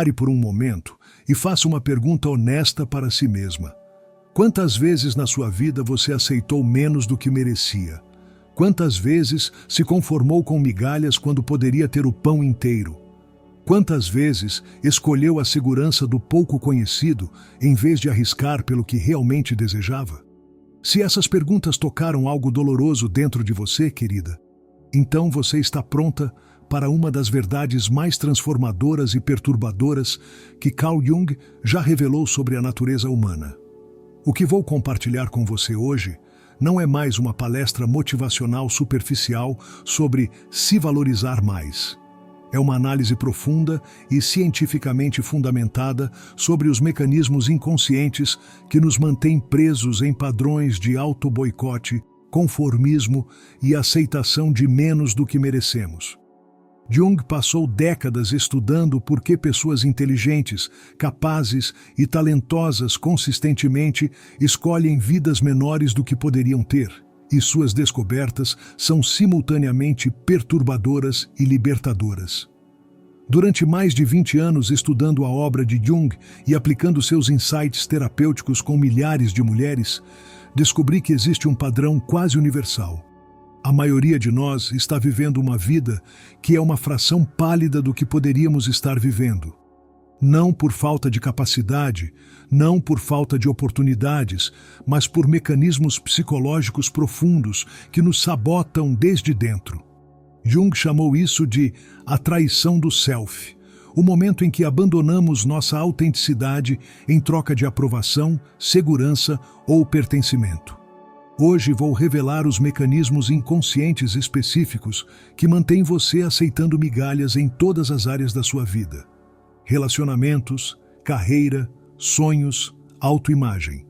Pare por um momento e faça uma pergunta honesta para si mesma. Quantas vezes na sua vida você aceitou menos do que merecia? Quantas vezes se conformou com migalhas quando poderia ter o pão inteiro? Quantas vezes escolheu a segurança do pouco conhecido em vez de arriscar pelo que realmente desejava? Se essas perguntas tocaram algo doloroso dentro de você, querida, então você está pronta para uma das verdades mais transformadoras e perturbadoras que Carl Jung já revelou sobre a natureza humana. O que vou compartilhar com você hoje não é mais uma palestra motivacional superficial sobre se valorizar mais. É uma análise profunda e cientificamente fundamentada sobre os mecanismos inconscientes que nos mantêm presos em padrões de auto-boicote, conformismo e aceitação de menos do que merecemos. Jung passou décadas estudando por que pessoas inteligentes, capazes e talentosas consistentemente escolhem vidas menores do que poderiam ter, e suas descobertas são simultaneamente perturbadoras e libertadoras. Durante mais de 20 anos estudando a obra de Jung e aplicando seus insights terapêuticos com milhares de mulheres, descobri que existe um padrão quase universal. A maioria de nós está vivendo uma vida que é uma fração pálida do que poderíamos estar vivendo. Não por falta de capacidade, não por falta de oportunidades, mas por mecanismos psicológicos profundos que nos sabotam desde dentro. Jung chamou isso de a traição do self, o momento em que abandonamos nossa autenticidade em troca de aprovação, segurança ou pertencimento. Hoje vou revelar os mecanismos inconscientes específicos que mantêm você aceitando migalhas em todas as áreas da sua vida. Relacionamentos, carreira, sonhos, autoimagem.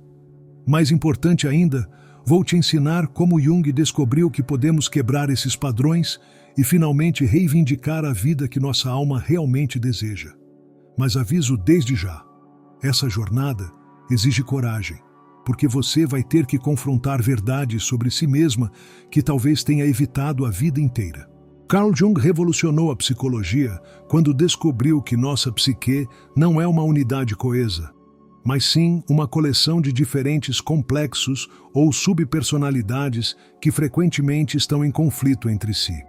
Mais importante ainda, vou te ensinar como Jung descobriu que podemos quebrar esses padrões e finalmente reivindicar a vida que nossa alma realmente deseja. Mas aviso desde já, essa jornada exige coragem, porque você vai ter que confrontar verdades sobre si mesma que talvez tenha evitado a vida inteira. Carl Jung revolucionou a psicologia quando descobriu que nossa psique não é uma unidade coesa, mas sim uma coleção de diferentes complexos ou subpersonalidades que frequentemente estão em conflito entre si.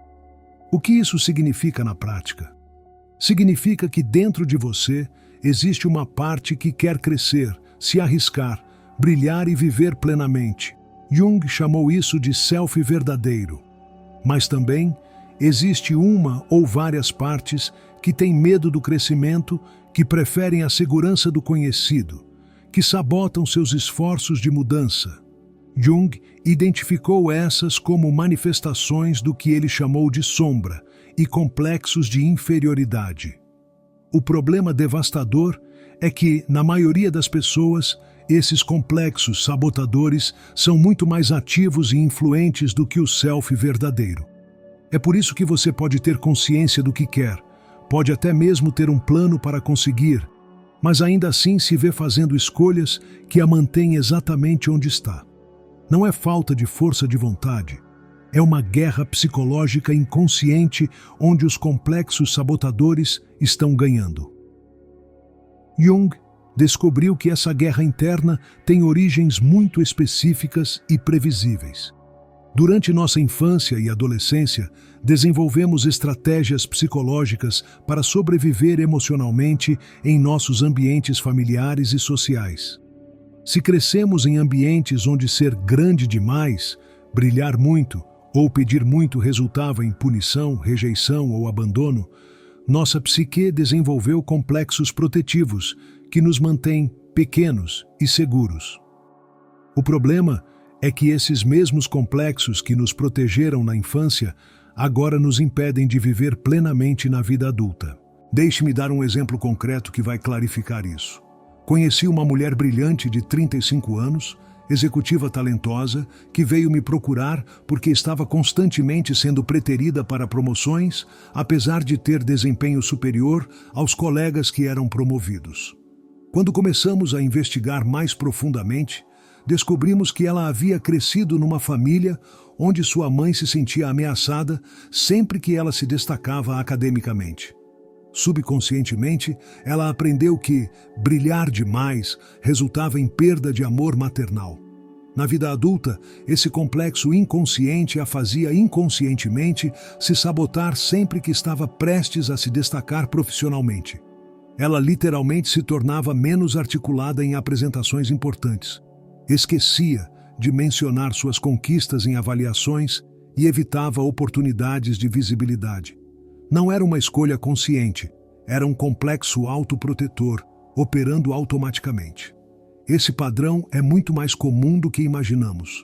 O que isso significa na prática? Significa que dentro de você existe uma parte que quer crescer, se arriscar, brilhar e viver plenamente. Jung chamou isso de self verdadeiro. Mas também existe uma ou várias partes que têm medo do crescimento, que preferem a segurança do conhecido, que sabotam seus esforços de mudança. Jung identificou essas como manifestações do que ele chamou de sombra e complexos de inferioridade. O problema devastador é que, na maioria das pessoas, esses complexos sabotadores são muito mais ativos e influentes do que o self verdadeiro. É por isso que você pode ter consciência do que quer, pode até mesmo ter um plano para conseguir, mas ainda assim se vê fazendo escolhas que a mantêm exatamente onde está. Não é falta de força de vontade, é uma guerra psicológica inconsciente onde os complexos sabotadores estão ganhando. Jung descobriu que essa guerra interna tem origens muito específicas e previsíveis. Durante nossa infância e adolescência, desenvolvemos estratégias psicológicas para sobreviver emocionalmente em nossos ambientes familiares e sociais. Se crescemos em ambientes onde ser grande demais, brilhar muito ou pedir muito resultava em punição, rejeição ou abandono, nossa psique desenvolveu complexos protetivos que nos mantêm pequenos e seguros. O problema é que esses mesmos complexos que nos protegeram na infância agora nos impedem de viver plenamente na vida adulta. Deixe-me dar um exemplo concreto que vai clarificar isso. Conheci uma mulher brilhante de 35 anos, executiva talentosa, que veio me procurar porque estava constantemente sendo preterida para promoções, apesar de ter desempenho superior aos colegas que eram promovidos. Quando começamos a investigar mais profundamente, descobrimos que ela havia crescido numa família onde sua mãe se sentia ameaçada sempre que ela se destacava academicamente. Subconscientemente, ela aprendeu que brilhar demais resultava em perda de amor maternal. Na vida adulta, esse complexo inconsciente a fazia inconscientemente se sabotar sempre que estava prestes a se destacar profissionalmente. Ela literalmente se tornava menos articulada em apresentações importantes. Esquecia de mencionar suas conquistas em avaliações e evitava oportunidades de visibilidade. Não era uma escolha consciente, era um complexo autoprotetor, operando automaticamente. Esse padrão é muito mais comum do que imaginamos.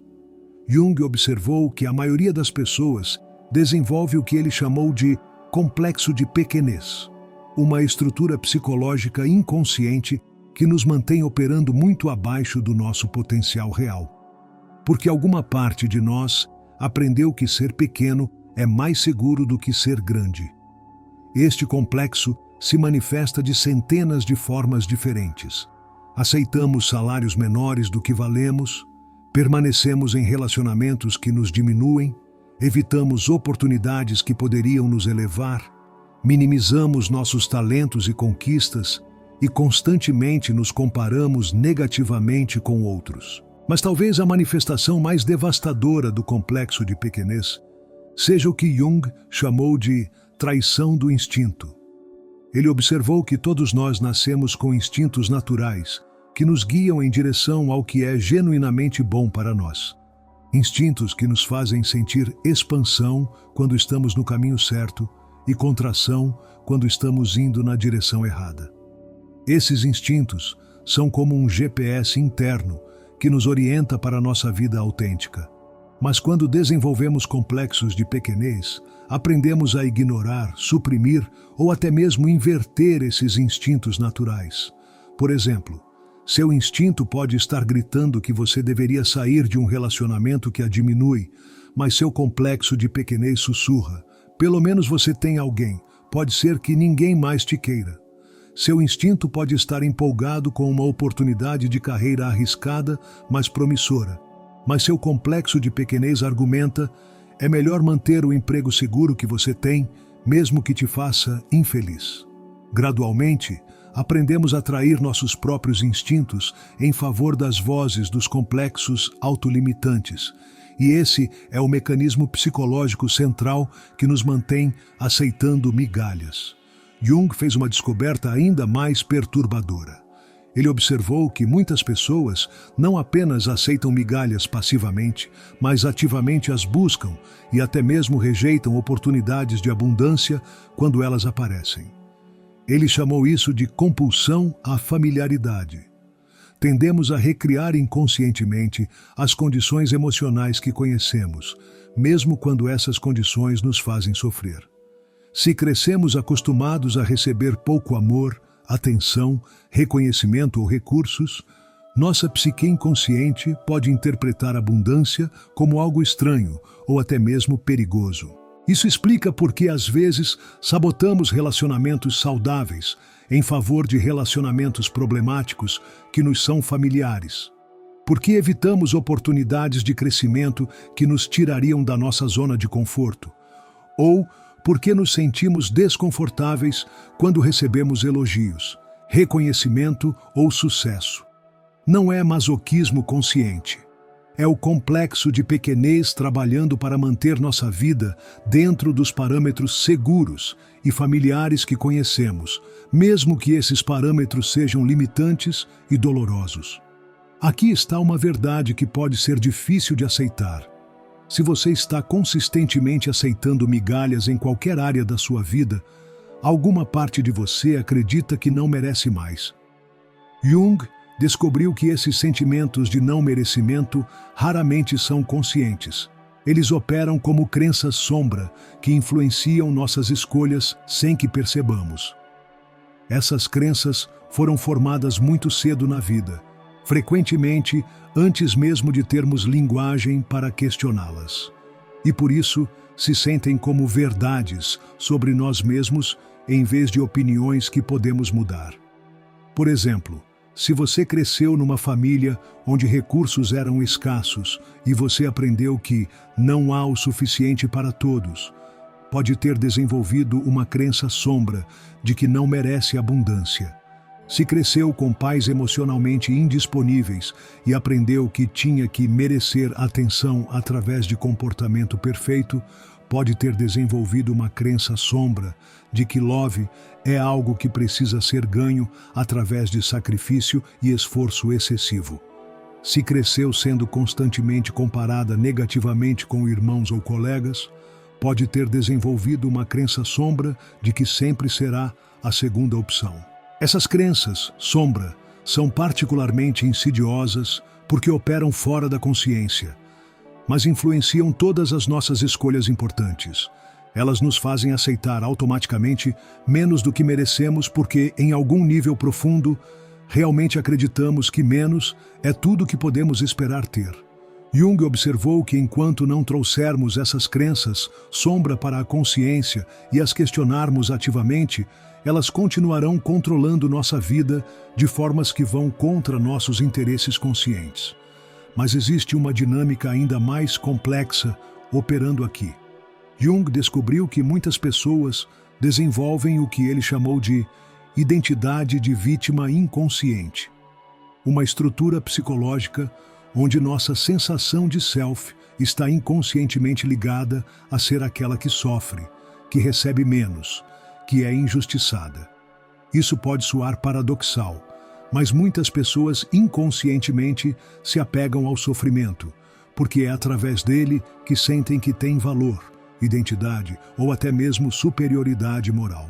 Jung observou que a maioria das pessoas desenvolve o que ele chamou de complexo de pequenez, uma estrutura psicológica inconsciente que nos mantém operando muito abaixo do nosso potencial real. Porque alguma parte de nós aprendeu que ser pequeno é mais seguro do que ser grande. Este complexo se manifesta de centenas de formas diferentes. Aceitamos salários menores do que valemos, permanecemos em relacionamentos que nos diminuem, evitamos oportunidades que poderiam nos elevar, minimizamos nossos talentos e conquistas e constantemente nos comparamos negativamente com outros. Mas talvez a manifestação mais devastadora do complexo de pequenez seja o que Jung chamou de traição do instinto. Ele observou que todos nós nascemos com instintos naturais que nos guiam em direção ao que é genuinamente bom para nós. Instintos que nos fazem sentir expansão quando estamos no caminho certo e contração quando estamos indo na direção errada. Esses instintos são como um GPS interno que nos orienta para a nossa vida autêntica. Mas quando desenvolvemos complexos de pequenez, aprendemos a ignorar, suprimir ou até mesmo inverter esses instintos naturais. Por exemplo, seu instinto pode estar gritando que você deveria sair de um relacionamento que a diminui, mas seu complexo de pequenez sussurra: pelo menos você tem alguém, pode ser que ninguém mais te queira. Seu instinto pode estar empolgado com uma oportunidade de carreira arriscada, mas promissora. Mas seu complexo de pequenez argumenta: é melhor manter o emprego seguro que você tem, mesmo que te faça infeliz. Gradualmente, aprendemos a trair nossos próprios instintos em favor das vozes dos complexos autolimitantes. E esse é o mecanismo psicológico central que nos mantém aceitando migalhas. Jung fez uma descoberta ainda mais perturbadora. Ele observou que muitas pessoas não apenas aceitam migalhas passivamente, mas ativamente as buscam e até mesmo rejeitam oportunidades de abundância quando elas aparecem. Ele chamou isso de compulsão à familiaridade. Tendemos a recriar inconscientemente as condições emocionais que conhecemos, mesmo quando essas condições nos fazem sofrer. Se crescemos acostumados a receber pouco amor, atenção, reconhecimento ou recursos, nossa psique inconsciente pode interpretar abundância como algo estranho ou até mesmo perigoso. Isso explica por que, às vezes, sabotamos relacionamentos saudáveis em favor de relacionamentos problemáticos que nos são familiares. Por que evitamos oportunidades de crescimento que nos tirariam da nossa zona de conforto? Ou porque nos sentimos desconfortáveis quando recebemos elogios, reconhecimento ou sucesso. Não é masoquismo consciente. É o complexo de pequenez trabalhando para manter nossa vida dentro dos parâmetros seguros e familiares que conhecemos, mesmo que esses parâmetros sejam limitantes e dolorosos. Aqui está uma verdade que pode ser difícil de aceitar. Se você está consistentemente aceitando migalhas em qualquer área da sua vida, alguma parte de você acredita que não merece mais. Jung descobriu que esses sentimentos de não merecimento raramente são conscientes. Eles operam como crenças sombra que influenciam nossas escolhas sem que percebamos. Essas crenças foram formadas muito cedo na vida, frequentemente antes mesmo de termos linguagem para questioná-las. E por isso se sentem como verdades sobre nós mesmos em vez de opiniões que podemos mudar. Por exemplo, se você cresceu numa família onde recursos eram escassos e você aprendeu que não há o suficiente para todos, pode ter desenvolvido uma crença sombra de que não merece abundância. Se cresceu com pais emocionalmente indisponíveis e aprendeu que tinha que merecer atenção através de comportamento perfeito, pode ter desenvolvido uma crença sombra de que love é algo que precisa ser ganho através de sacrifício e esforço excessivo. Se cresceu sendo constantemente comparada negativamente com irmãos ou colegas, pode ter desenvolvido uma crença sombra de que sempre será a segunda opção. Essas crenças, sombra, são particularmente insidiosas porque operam fora da consciência, mas influenciam todas as nossas escolhas importantes. Elas nos fazem aceitar automaticamente menos do que merecemos porque, em algum nível profundo, realmente acreditamos que menos é tudo que podemos esperar ter. Jung observou que enquanto não trouxermos essas crenças sombra para a consciência e as questionarmos ativamente, elas continuarão controlando nossa vida de formas que vão contra nossos interesses conscientes. Mas existe uma dinâmica ainda mais complexa operando aqui. Jung descobriu que muitas pessoas desenvolvem o que ele chamou de identidade de vítima inconsciente, uma estrutura psicológica onde nossa sensação de self está inconscientemente ligada a ser aquela que sofre, que recebe menos, que é injustiçada. Isso pode soar paradoxal, mas muitas pessoas inconscientemente se apegam ao sofrimento, porque é através dele que sentem que têm valor, identidade ou até mesmo superioridade moral.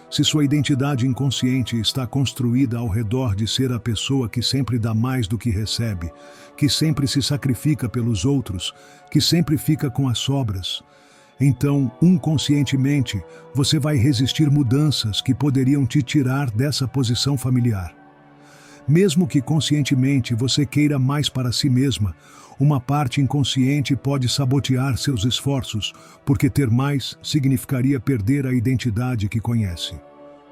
Se sua identidade inconsciente está construída ao redor de ser a pessoa que sempre dá mais do que recebe, que sempre se sacrifica pelos outros, que sempre fica com as sobras, então, inconscientemente, você vai resistir mudanças que poderiam te tirar dessa posição familiar. Mesmo que conscientemente você queira mais para si mesma, uma parte inconsciente pode sabotear seus esforços, porque ter mais significaria perder a identidade que conhece.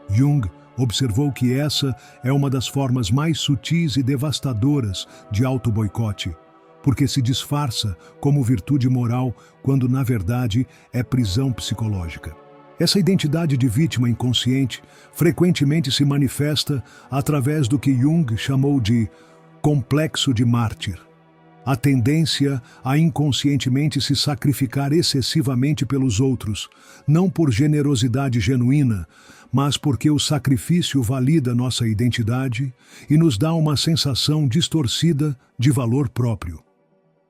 Jung observou que essa é uma das formas mais sutis e devastadoras de auto-boicote, porque se disfarça como virtude moral quando, na verdade, é prisão psicológica. Essa identidade de vítima inconsciente frequentemente se manifesta através do que Jung chamou de complexo de mártir. A tendência a inconscientemente se sacrificar excessivamente pelos outros, não por generosidade genuína, mas porque o sacrifício valida nossa identidade e nos dá uma sensação distorcida de valor próprio.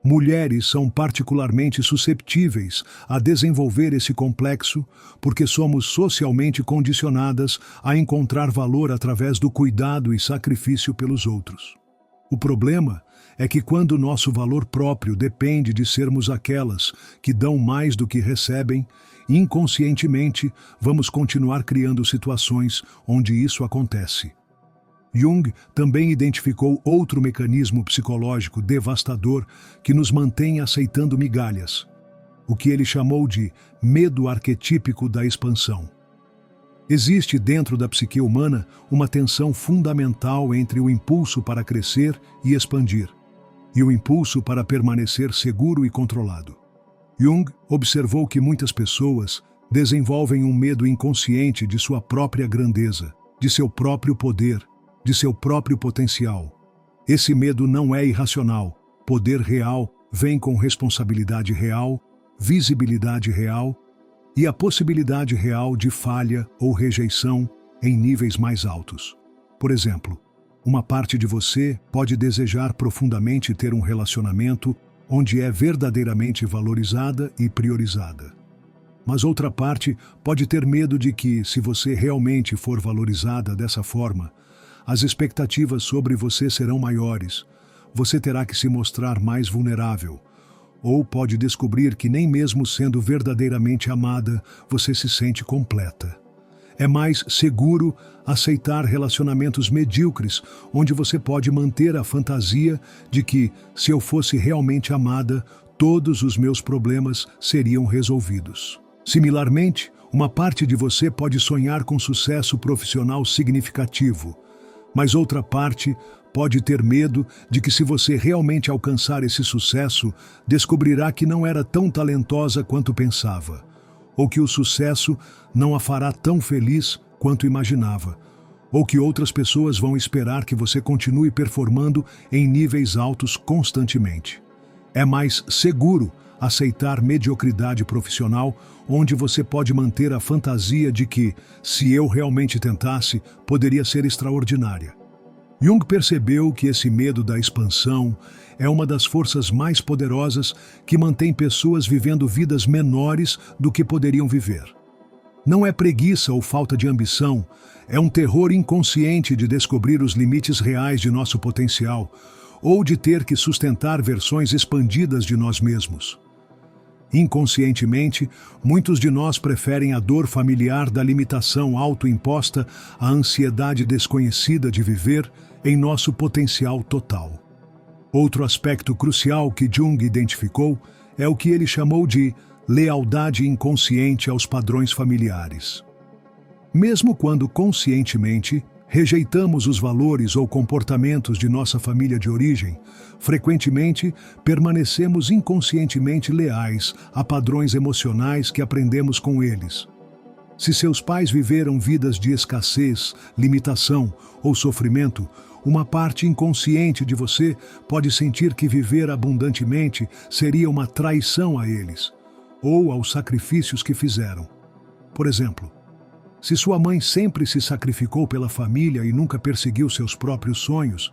Mulheres são particularmente susceptíveis a desenvolver esse complexo porque somos socialmente condicionadas a encontrar valor através do cuidado e sacrifício pelos outros. O problema é que quando nosso valor próprio depende de sermos aquelas que dão mais do que recebem, inconscientemente vamos continuar criando situações onde isso acontece. Jung também identificou outro mecanismo psicológico devastador que nos mantém aceitando migalhas, o que ele chamou de medo arquetípico da expansão. Existe dentro da psique humana uma tensão fundamental entre o impulso para crescer e expandir, e o impulso para permanecer seguro e controlado. Jung observou que muitas pessoas desenvolvem um medo inconsciente de sua própria grandeza, de seu próprio poder, de seu próprio potencial. Esse medo não é irracional. Poder real vem com responsabilidade real, visibilidade real e a possibilidade real de falha ou rejeição em níveis mais altos. Por exemplo, uma parte de você pode desejar profundamente ter um relacionamento onde é verdadeiramente valorizada e priorizada. Mas outra parte pode ter medo de que, se você realmente for valorizada dessa forma, as expectativas sobre você serão maiores, você terá que se mostrar mais vulnerável, ou pode descobrir que nem mesmo sendo verdadeiramente amada, você se sente completa. É mais seguro aceitar relacionamentos medíocres, onde você pode manter a fantasia de que, se eu fosse realmente amada, todos os meus problemas seriam resolvidos. Similarmente, uma parte de você pode sonhar com sucesso profissional significativo, mas outra parte pode ter medo de que, se você realmente alcançar esse sucesso, descobrirá que não era tão talentosa quanto pensava, ou que o sucesso não a fará tão feliz quanto imaginava, ou que outras pessoas vão esperar que você continue performando em níveis altos constantemente. É mais seguro aceitar mediocridade profissional, onde você pode manter a fantasia de que, se eu realmente tentasse, poderia ser extraordinária. Jung percebeu que esse medo da expansão é uma das forças mais poderosas que mantém pessoas vivendo vidas menores do que poderiam viver. Não é preguiça ou falta de ambição, é um terror inconsciente de descobrir os limites reais de nosso potencial ou de ter que sustentar versões expandidas de nós mesmos. Inconscientemente, muitos de nós preferem a dor familiar da limitação autoimposta à ansiedade desconhecida de viver em nosso potencial total. Outro aspecto crucial que Jung identificou é o que ele chamou de lealdade inconsciente aos padrões familiares. Mesmo quando conscientemente rejeitamos os valores ou comportamentos de nossa família de origem, frequentemente permanecemos inconscientemente leais a padrões emocionais que aprendemos com eles. Se seus pais viveram vidas de escassez, limitação ou sofrimento, uma parte inconsciente de você pode sentir que viver abundantemente seria uma traição a eles, ou aos sacrifícios que fizeram. Por exemplo, se sua mãe sempre se sacrificou pela família e nunca perseguiu seus próprios sonhos,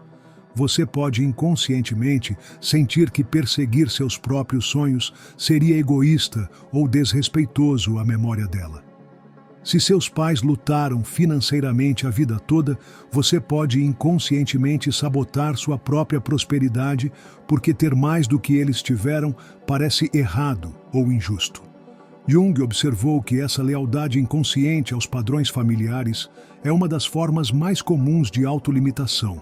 você pode inconscientemente sentir que perseguir seus próprios sonhos seria egoísta ou desrespeitoso à memória dela. Se seus pais lutaram financeiramente a vida toda, você pode inconscientemente sabotar sua própria prosperidade porque ter mais do que eles tiveram parece errado ou injusto. Jung observou que essa lealdade inconsciente aos padrões familiares é uma das formas mais comuns de autolimitação,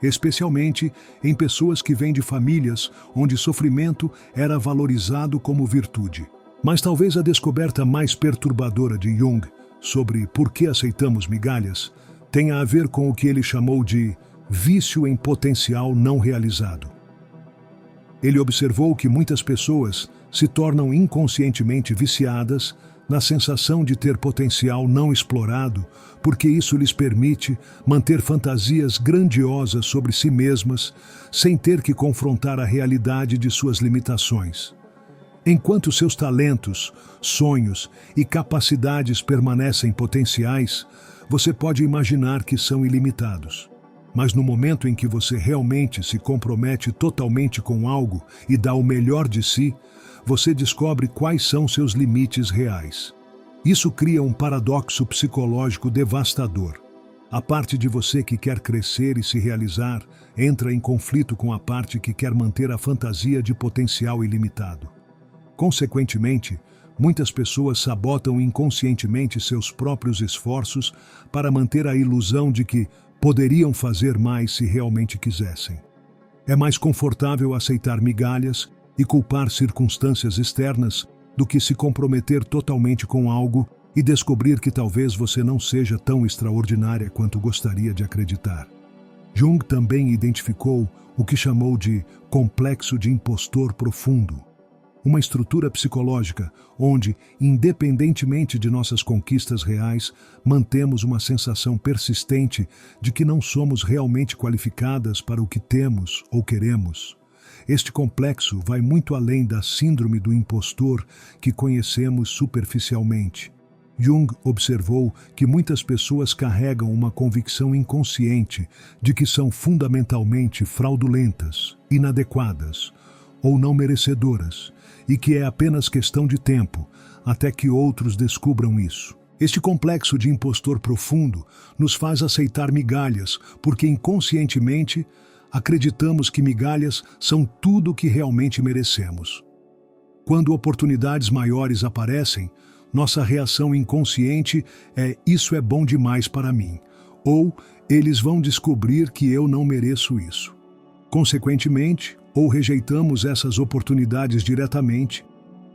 especialmente em pessoas que vêm de famílias onde sofrimento era valorizado como virtude. Mas talvez a descoberta mais perturbadora de Jung sobre por que aceitamos migalhas tenha a ver com o que ele chamou de vício em potencial não realizado. Ele observou que muitas pessoas se tornam inconscientemente viciadas na sensação de ter potencial não explorado, porque isso lhes permite manter fantasias grandiosas sobre si mesmas, sem ter que confrontar a realidade de suas limitações. Enquanto seus talentos, sonhos e capacidades permanecem potenciais, você pode imaginar que são ilimitados. Mas no momento em que você realmente se compromete totalmente com algo e dá o melhor de si, você descobre quais são seus limites reais. Isso cria um paradoxo psicológico devastador. A parte de você que quer crescer e se realizar entra em conflito com a parte que quer manter a fantasia de potencial ilimitado. Consequentemente, muitas pessoas sabotam inconscientemente seus próprios esforços para manter a ilusão de que poderiam fazer mais se realmente quisessem. É mais confortável aceitar migalhas e culpar circunstâncias externas do que se comprometer totalmente com algo e descobrir que talvez você não seja tão extraordinária quanto gostaria de acreditar. Jung também identificou o que chamou de complexo de impostor profundo, uma estrutura psicológica onde, independentemente de nossas conquistas reais, mantemos uma sensação persistente de que não somos realmente qualificadas para o que temos ou queremos. Este complexo vai muito além da síndrome do impostor que conhecemos superficialmente. Jung observou que muitas pessoas carregam uma convicção inconsciente de que são fundamentalmente fraudulentas, inadequadas ou não merecedoras, e que é apenas questão de tempo até que outros descubram isso. Este complexo de impostor profundo nos faz aceitar migalhas, porque inconscientemente acreditamos que migalhas são tudo o que realmente merecemos. Quando oportunidades maiores aparecem, nossa reação inconsciente é "isso é bom demais para mim", ou "eles vão descobrir que eu não mereço isso". Consequentemente, ou rejeitamos essas oportunidades diretamente,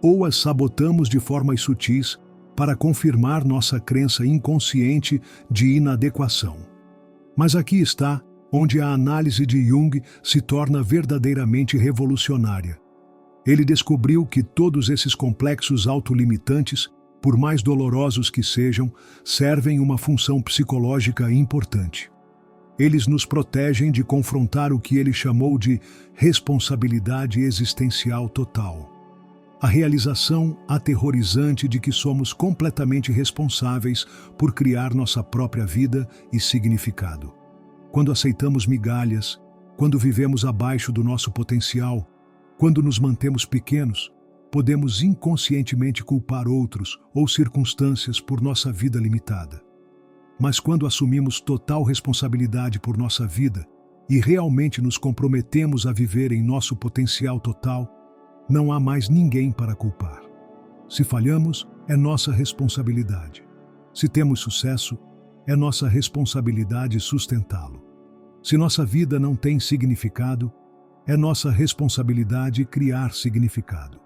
ou as sabotamos de formas sutis para confirmar nossa crença inconsciente de inadequação. Mas aqui está onde a análise de Jung se torna verdadeiramente revolucionária. Ele descobriu que todos esses complexos autolimitantes por mais dolorosos que sejam, servem uma função psicológica importante. Eles nos protegem de confrontar o que ele chamou de responsabilidade existencial total. A realização aterrorizante de que somos completamente responsáveis por criar nossa própria vida e significado. Quando aceitamos migalhas, quando vivemos abaixo do nosso potencial, quando nos mantemos pequenos, podemos inconscientemente culpar outros ou circunstâncias por nossa vida limitada. Mas quando assumimos total responsabilidade por nossa vida e realmente nos comprometemos a viver em nosso potencial total, não há mais ninguém para culpar. Se falhamos, é nossa responsabilidade. Se temos sucesso, é nossa responsabilidade sustentá-lo. Se nossa vida não tem significado, é nossa responsabilidade criar significado.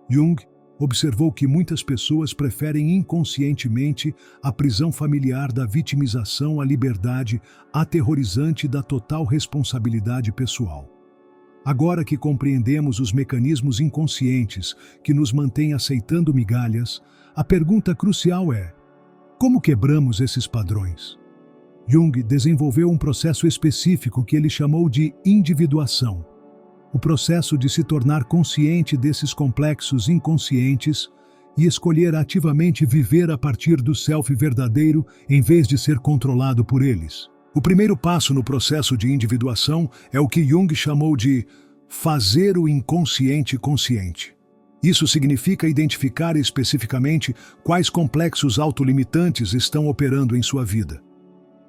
Jung observou que muitas pessoas preferem inconscientemente a prisão familiar da vitimização à liberdade aterrorizante da total responsabilidade pessoal. Agora que compreendemos os mecanismos inconscientes que nos mantêm aceitando migalhas, a pergunta crucial é: como quebramos esses padrões? Jung desenvolveu um processo específico que ele chamou de individuação. O processo de se tornar consciente desses complexos inconscientes e escolher ativamente viver a partir do self verdadeiro em vez de ser controlado por eles. O primeiro passo no processo de individuação é o que Jung chamou de fazer o inconsciente consciente. Isso significa identificar especificamente quais complexos autolimitantes estão operando em sua vida.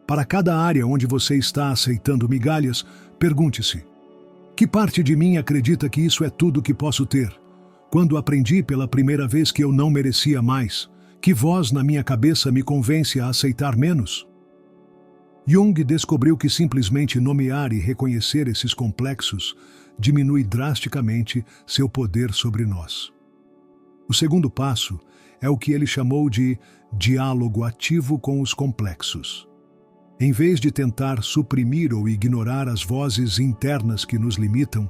Para cada área onde você está aceitando migalhas, pergunte-se: que parte de mim acredita que isso é tudo que posso ter? Quando aprendi pela primeira vez que eu não merecia mais, que voz na minha cabeça me convence a aceitar menos? Jung descobriu que simplesmente nomear e reconhecer esses complexos diminui drasticamente seu poder sobre nós. O segundo passo é o que ele chamou de diálogo ativo com os complexos. Em vez de tentar suprimir ou ignorar as vozes internas que nos limitam,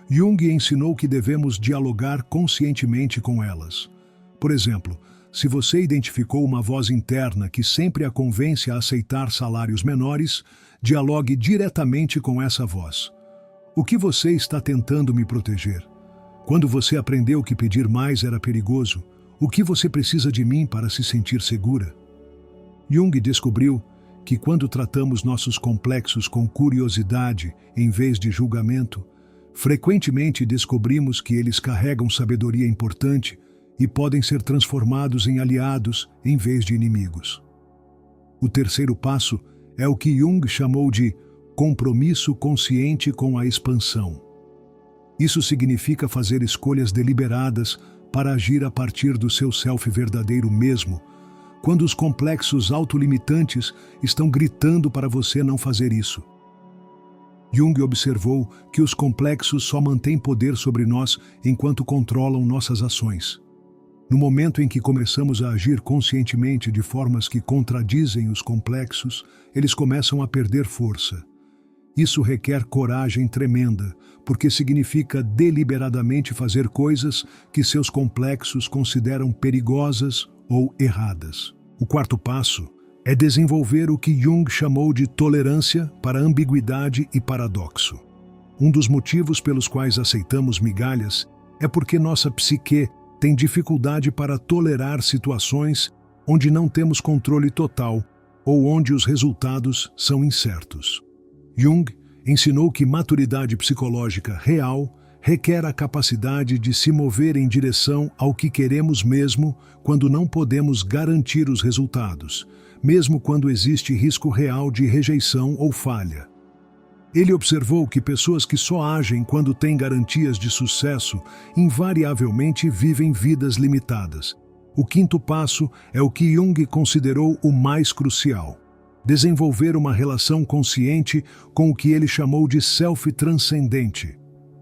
Jung ensinou que devemos dialogar conscientemente com elas. Por exemplo, se você identificou uma voz interna que sempre a convence a aceitar salários menores, dialogue diretamente com essa voz. O que você está tentando me proteger? Quando você aprendeu que pedir mais era perigoso, o que você precisa de mim para se sentir segura? Jung descobriu que quando tratamos nossos complexos com curiosidade em vez de julgamento, frequentemente descobrimos que eles carregam sabedoria importante e podem ser transformados em aliados em vez de inimigos. O terceiro passo é o que Jung chamou de compromisso consciente com a expansão. Isso significa fazer escolhas deliberadas para agir a partir do seu self verdadeiro mesmo, quando os complexos autolimitantes estão gritando para você não fazer isso. Jung observou que os complexos só mantêm poder sobre nós enquanto controlam nossas ações. No momento em que começamos a agir conscientemente de formas que contradizem os complexos, eles começam a perder força. Isso requer coragem tremenda, porque significa deliberadamente fazer coisas que seus complexos consideram perigosas ou erradas. O quarto passo é desenvolver o que Jung chamou de tolerância para ambiguidade e paradoxo. Um dos motivos pelos quais aceitamos migalhas é porque nossa psique tem dificuldade para tolerar situações onde não temos controle total ou onde os resultados são incertos. Jung ensinou que maturidade psicológica real requer a capacidade de se mover em direção ao que queremos mesmo quando não podemos garantir os resultados, mesmo quando existe risco real de rejeição ou falha. Ele observou que pessoas que só agem quando têm garantias de sucesso invariavelmente vivem vidas limitadas. O quinto passo é o que Jung considerou o mais crucial: desenvolver uma relação consciente com o que ele chamou de self transcendente.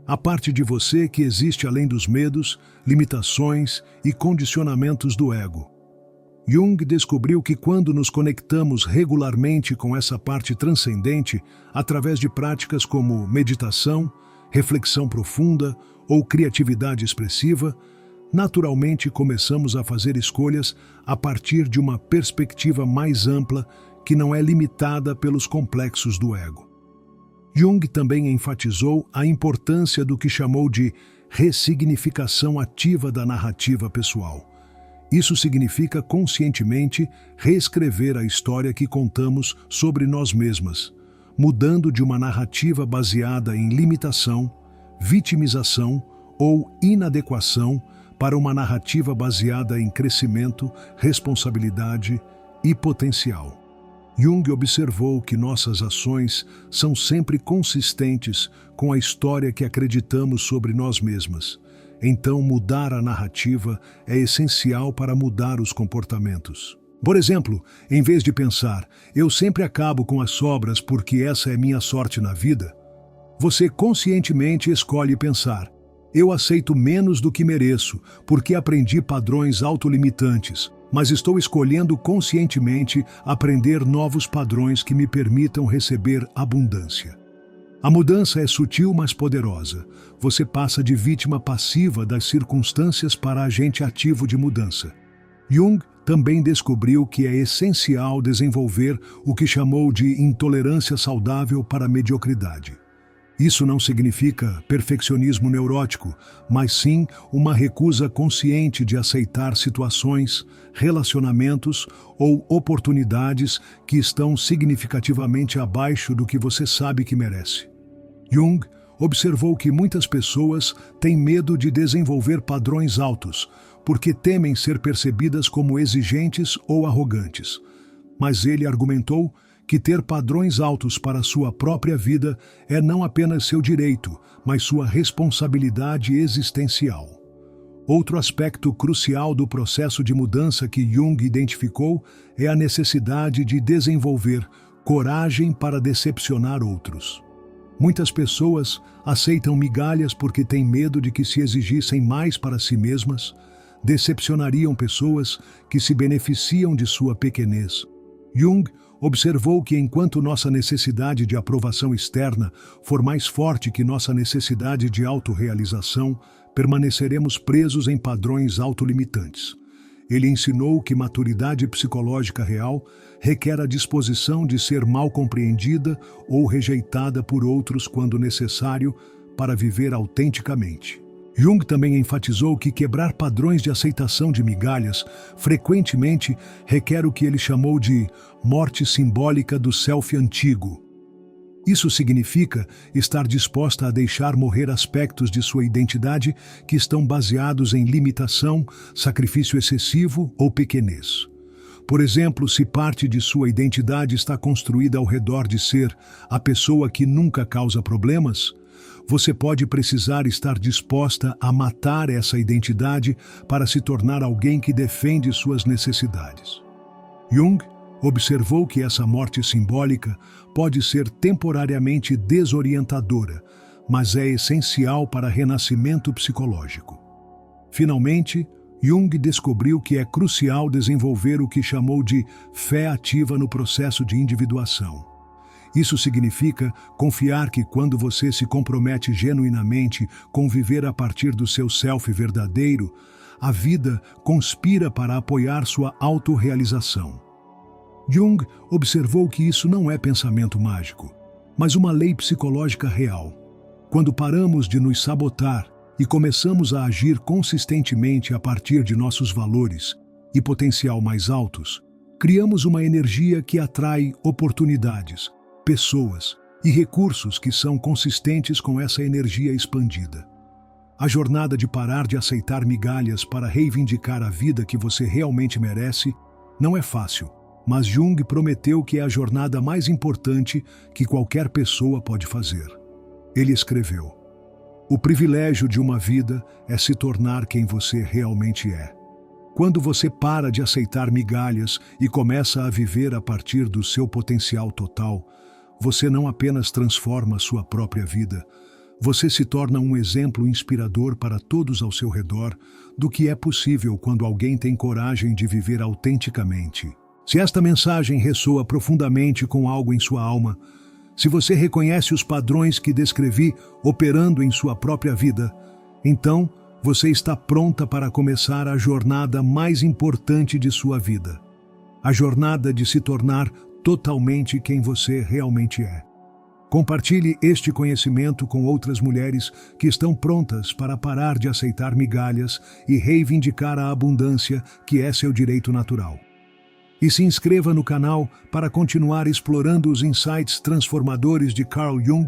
A parte de você que existe além dos medos, limitações e condicionamentos do ego. Jung descobriu que quando nos conectamos regularmente com essa parte transcendente, através de práticas como meditação, reflexão profunda ou criatividade expressiva, naturalmente começamos a fazer escolhas a partir de uma perspectiva mais ampla que não é limitada pelos complexos do ego. Jung também enfatizou a importância do que chamou de ressignificação ativa da narrativa pessoal. Isso significa conscientemente reescrever a história que contamos sobre nós mesmas, mudando de uma narrativa baseada em limitação, vitimização ou inadequação para uma narrativa baseada em crescimento, responsabilidade e potencial. Jung observou que nossas ações são sempre consistentes com a história que acreditamos sobre nós mesmas. Então, mudar a narrativa é essencial para mudar os comportamentos. Por exemplo, em vez de pensar, eu sempre acabo com as sobras porque essa é minha sorte na vida, você conscientemente escolhe pensar, eu aceito menos do que mereço porque aprendi padrões autolimitantes, mas estou escolhendo conscientemente aprender novos padrões que me permitam receber abundância. A mudança é sutil, mas poderosa. Você passa de vítima passiva das circunstâncias para agente ativo de mudança. Jung também descobriu que é essencial desenvolver o que chamou de intolerância saudável para a mediocridade. Isso não significa perfeccionismo neurótico, mas sim uma recusa consciente de aceitar situações, relacionamentos ou oportunidades que estão significativamente abaixo do que você sabe que merece. Jung observou que muitas pessoas têm medo de desenvolver padrões altos, porque temem ser percebidas como exigentes ou arrogantes. Mas ele argumentou que ter padrões altos para sua própria vida é não apenas seu direito, mas sua responsabilidade existencial. Outro aspecto crucial do processo de mudança que Jung identificou é a necessidade de desenvolver coragem para decepcionar outros. Muitas pessoas aceitam migalhas porque têm medo de que, se exigissem mais para si mesmas, decepcionariam pessoas que se beneficiam de sua pequenez. Jung observou que enquanto nossa necessidade de aprovação externa for mais forte que nossa necessidade de autorrealização, permaneceremos presos em padrões autolimitantes. Ele ensinou que maturidade psicológica real requer a disposição de ser mal compreendida ou rejeitada por outros quando necessário para viver autenticamente. Jung também enfatizou que quebrar padrões de aceitação de migalhas frequentemente requer o que ele chamou de morte simbólica do self antigo. Isso significa estar disposta a deixar morrer aspectos de sua identidade que estão baseados em limitação, sacrifício excessivo ou pequenez. Por exemplo, se parte de sua identidade está construída ao redor de ser a pessoa que nunca causa problemas, você pode precisar estar disposta a matar essa identidade para se tornar alguém que defende suas necessidades. Jung observou que essa morte simbólica pode ser temporariamente desorientadora, mas é essencial para renascimento psicológico. Finalmente, Jung descobriu que é crucial desenvolver o que chamou de fé ativa no processo de individuação. Isso significa confiar que quando você se compromete genuinamente com viver a partir do seu self verdadeiro, a vida conspira para apoiar sua autorrealização. Jung observou que isso não é pensamento mágico, mas uma lei psicológica real. Quando paramos de nos sabotar e começamos a agir consistentemente a partir de nossos valores e potencial mais altos, criamos uma energia que atrai oportunidades, pessoas e recursos que são consistentes com essa energia expandida. A jornada de parar de aceitar migalhas para reivindicar a vida que você realmente merece não é fácil, mas Jung prometeu que é a jornada mais importante que qualquer pessoa pode fazer. Ele escreveu: "O privilégio de uma vida é se tornar quem você realmente é." Quando você para de aceitar migalhas e começa a viver a partir do seu potencial total, você não apenas transforma sua própria vida, você se torna um exemplo inspirador para todos ao seu redor do que é possível quando alguém tem coragem de viver autenticamente. Se esta mensagem ressoa profundamente com algo em sua alma, se você reconhece os padrões que descrevi operando em sua própria vida, então você está pronta para começar a jornada mais importante de sua vida. A jornada de se tornar totalmente quem você realmente é. Compartilhe este conhecimento com outras mulheres que estão prontas para parar de aceitar migalhas e reivindicar a abundância que é seu direito natural. E se inscreva no canal para continuar explorando os insights transformadores de Carl Jung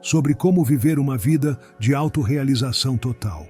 sobre como viver uma vida de autorrealização total.